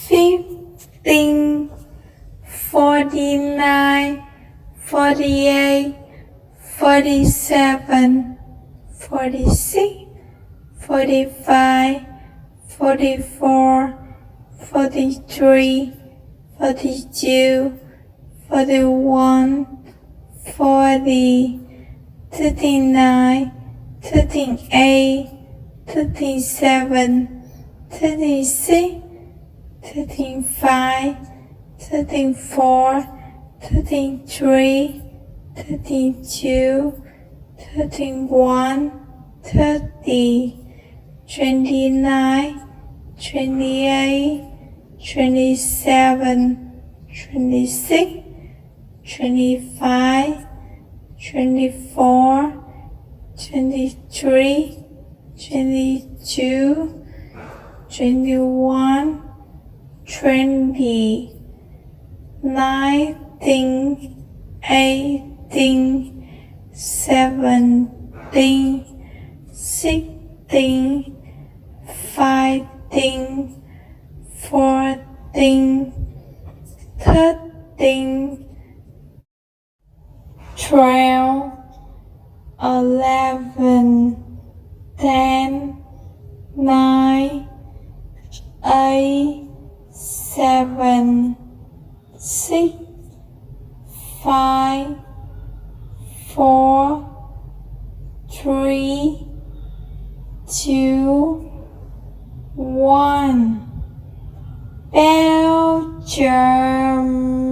15, 49, 48, 47, 46, 45, 44, 43, 42, 41, 40, 39, 38, 37, 36, 35, 34, 33, 32, 31, 30, 29, 28, 27, 26, 25, 24, 23, 22, 21, 20, 19, 18, 17, 16, 15, 14, 13, 12, 11, 10, 9, 8, 7, 6, 5, 4, 3, 2, 1. Belgium.